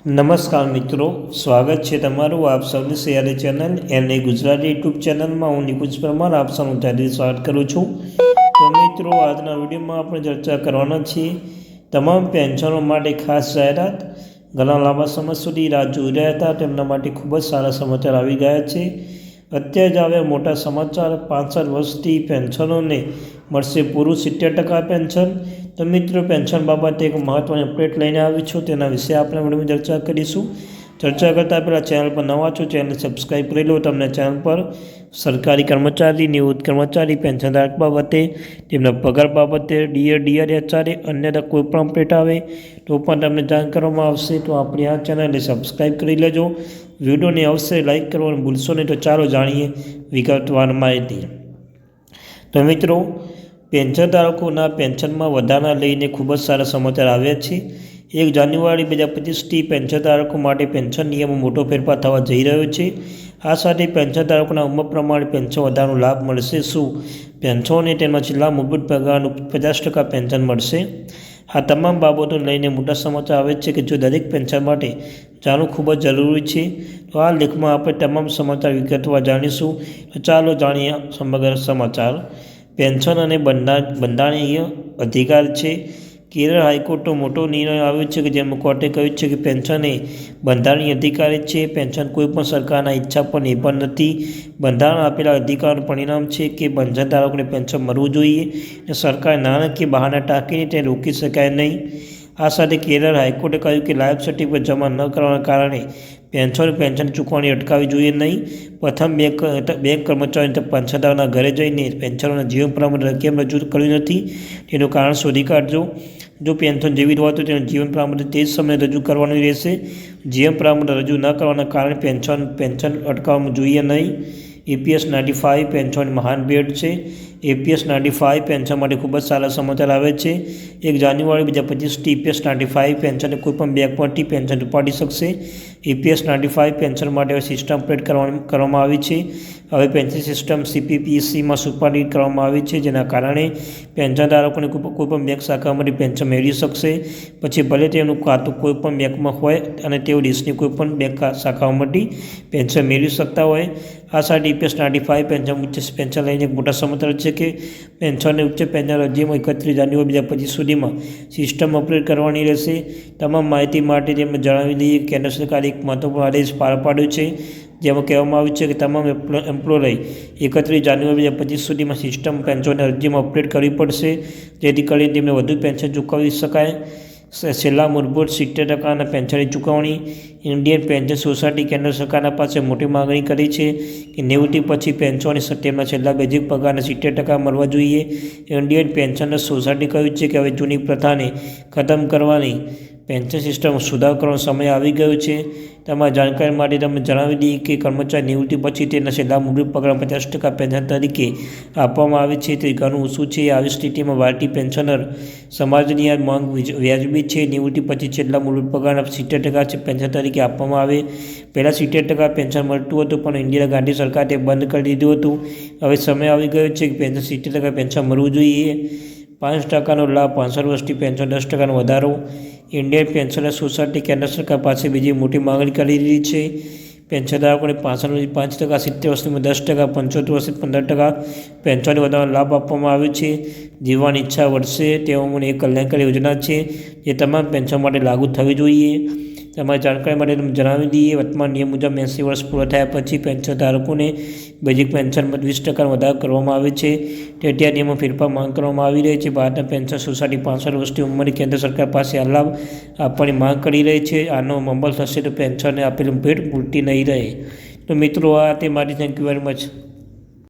નમસ્કાર મિત્રો, સ્વાગત છે તમારું આપ સૌની સૈયારી ચેનલ એને ગુજરાતી યુટ્યુબ ચેનલમાં. હું નિકુંજ પરમાર આપ સૌનું ત્યાંથી સ્વાગત કરું છું. તો મિત્રો, આજના વિડીયોમાં આપણે ચર્ચા કરવાના છીએ તમામ પેન્શનો માટે ખાસ જાહેરાત. ઘણા લાંબા સમય સુધી રાહ જોઈ રહ્યા હતા, તેમના માટે ખૂબ જ સારા સમાચાર આવી ગયા છે. અત્યારે જ આવ્યા મોટા સમાચાર. 65 વર્ષથી પેન્શનોને મળશે પૂરું 70% પેન્શન. તો મિત્રો, પેન્શન બાબતે એક મહત્ત્વની અપડેટ લઈને આવી છું, તેના વિશે આપણે વિડીયોમાં ચર્ચા કરીશું. ચર્ચા કરતાં પહેલાં ચેનલ પર નવા છો, ચેનલ સબસ્ક્રાઈબ કરી લો. તમને ચેનલ પર સરકારી કર્મચારી, નિવૃત્ત કર્મચારી, પેન્શનધારક બાબતે, તેમના પગાર બાબતે, ડીઆરએચઆરએ અન્ય કોઈપણ અપડેટ આવે તો પણ તમને જાણ કરવામાં આવશે. તો આપણી આ ચેનલને સબસ્ક્રાઈબ કરી લેજો. વિડીયોને અવશ્ય લાઇક કરવાનું ભૂલશો નહીં. તો ચાલો જાણીએ વિગતવાર માહિતી. તો મિત્રો, પેન્શનધારકોના પેન્શનમાં વધારા લઈને ખૂબ જ સારા સમાચાર આવ્યા છે. 1 જાન્યુઆરી 2025થી પેન્શનધારકો માટે પેન્શન નિયમમાં મોટો ફેરફાર થવા જઈ રહ્યો છે. આ સાથે પેન્શનધારકોના ઉંમર પ્રમાણે પેન્શન વધારાનો લાભ મળશે. શું પેન્શનોને તેમાં છેલ્લા મૂળભૂત પગારનું 50% પેન્શન મળશે? આ તમામ બાબતોને લઈને મોટા સમાચાર આવે છે કે જો દરેક પેન્શન માટે જાણવું ખૂબ જ જરૂરી છે. તો આ લેખમાં આપણે તમામ સમાચાર વિગતવાર જાણીશું. તો ચાલો જાણીએ સમગ્ર સમાચાર. પેન્શન અને બંધારણીય અધિકાર છે. કેરળ હાઈકોર્ટનો મોટો નિર્ણય આવ્યો છે કે જેમાં કોર્ટે કહ્યું છે કે પેન્શન એ બંધારણીય અધિકાર છે. પેન્શન કોઈપણ સરકારના ઈચ્છા પર નિર્ભર નથી. બંધારણ આપેલા અધિકારનું પરિણામ છે કે પેન્શનધારકોને પેન્શન મળવું જોઈએ અને સરકારે નાણાકીય બહાના ટાંકીને તેને રોકી શકાય નહીં. આ સાથે કેરળ હાઈકોર્ટે કહ્યું કે લાઈફ સર્ટિફિકેટ જમા ન કરવાના કારણે પેન્શન ચૂકવણી અટકાવવી જોઈએ નહીં. પ્રથમ બેંક કર્મચારીઓએ પેન્શનધારકના ઘરે જઈને પેન્શનોના જીવન પ્રમાણ કેમ રજૂ કર્યું નથી તેનું કારણ શોધી કાઢજો. જો પેન્શન જીવિત હોય તો તેનું જીવન પ્રમાણ તે જ સમયે રજૂ કરવાનું રહેશે. જીવન પ્રમાણ રજૂ ન કરવાના કારણે પેન્શન અટકાવવું જોઈએ નહીં. EPS 95 પેન્શનની મહાન ભેટ છે. EPS 95 પેન્શન માટે ખૂબ જ સારા સમાચાર આવે છે. 1 જાન્યુઆરી 2025થી EPS 95 પેન્શનને કોઈપણ બેંકમાંથી પેન્શન ઉપાડી શકશે. EPS 95 પેન્શન માટે હવે સિસ્ટમ અપડેટ કરવામાં આવી છે. હવે પેન્શન સિસ્ટમ CPPCમાં સુપરવિઝન કરવામાં આવી છે, જેના કારણે પેન્શનધારકોને કોઈપણ બેંક શાખામાંથી પેન્શન મેળવી શકશે. પછી ભલે તેનું ખાતું કોઈપણ બેંકમાં હોય અને તેઓ દેશની કોઈપણ બેંક શાખાઓમાંથી પેન્શન મેળવી શકતા હોય. આ સાથે EPS 95 પેન્શન ઉચ્ચ પેન્શન લઈને એક મોટા સમાચાર છે કે પેન્શનને ઉચ્ચ પેન્શન અરજીમાં 31 જાન્યુઆરી 2025 સુધીમાં સિસ્ટમ અપડેટ કરવાની રહેશે. તમામ માહિતી માટે તેમને જણાવી દઈએ કે કેન્દ્ર સરકારે એક મહત્વપૂર્ણ આદેશ બહાર પાડ્યો છે, જેમાં કહેવામાં આવ્યું છે કે તમામ એમ્પ્લોયરે 31 જાન્યુઆરી 2025 સુધીમાં સિસ્ટમ પેન્શનની અરજીમાં અપડેટ કરવી પડશે, જેથી કરીને તેમને વધુ પેન્શન ચૂકવી શકાય. છેલ્લા મૂળભૂત 70% પેન્શનની ચૂકવણી. ઇન્ડિયન પેન્શન સોસાયટી કેન્દ્ર સરકારના પાસે મોટી માગણી કરી છે કે નિવૃત્તિ પછી પેન્શનની તેમના છેલ્લા બેઝિક પગારના 70% મળવા જોઈએ. ઇન્ડિયન પેન્શન સોસાયટી કહ્યું છે કે હવે જૂની પ્રથાને ખતમ કરવાની પેન્શન સિસ્ટમ સુધાર કરવાનો સમય આવી ગયો છે. તમારી જાણકારી માટે તમને જણાવી દઈએ કે કર્મચારી નિવૃત્તિ પછી તેના છેલ્લા મૂળભૂત પગાર 50% પેન્શન તરીકે આપવામાં આવે છે, તે ઘણું ઓછું છે. આવી સ્થિતિમાં ભારતીય પેન્શનર સમાજની આ માંગ વ્યાજબી છે. નિવૃત્તિ પછી છેલ્લા મૂળભૂત પગારના 70% પેન્શન તરીકે આપવામાં આવે. પહેલાં 70% પેન્શન મળતું હતું, પણ ઇન્દિરા ગાંધી સરકારે તે બંધ કરી દીધું હતું. હવે સમય આવી ગયો છે કે પેન્શન 70% પેન્શન મળવું જોઈએ. 5%નો લાભ. 65 વર્ષથી પેન્શન 10%નો વધારો. ઇન્ડિયન પેન્શનર સોસાયટી કેન્દ્ર સરકાર પાસે બીજી મોટી માગણી કરી રહી છે. પેન્શનધારકોને 5% 70 વર્ષમાં 10%, 75 વર્ષે 15% પેન્શનની વધારાનો લાભ આપવામાં આવ્યો છે. જીવવાની ઈચ્છા વધશે તેઓને એક કલ્યાણકારી યોજના છે જે તમામ પેન્શન માટે લાગુ થવી જોઈએ. તમારી જાણકારી માટે તમે જણાવી દઈએ, વર્તમાન નિયમ મુજબ 80 વર્ષ પૂરા થયા પછી પેન્શનધારકોને બેઝિક પેન્શનમાં 20% વધારો કરવામાં આવે છે. તેથી આ નિયમમાં ફેરફાર માંગ કરવામાં આવી રહી છે. ભારતના પેન્શન સોસાયટી 65 વર્ષથી ઉંમરની કેન્દ્ર સરકાર પાસે આ લાભ આપવાની માંગ કરી રહી છે. આનો અમલ થશે તો પેન્શનને આપેલી ભેટ પૂરતી નહીં રહે. તો મિત્રો, આ તે મારી. Thank you very much.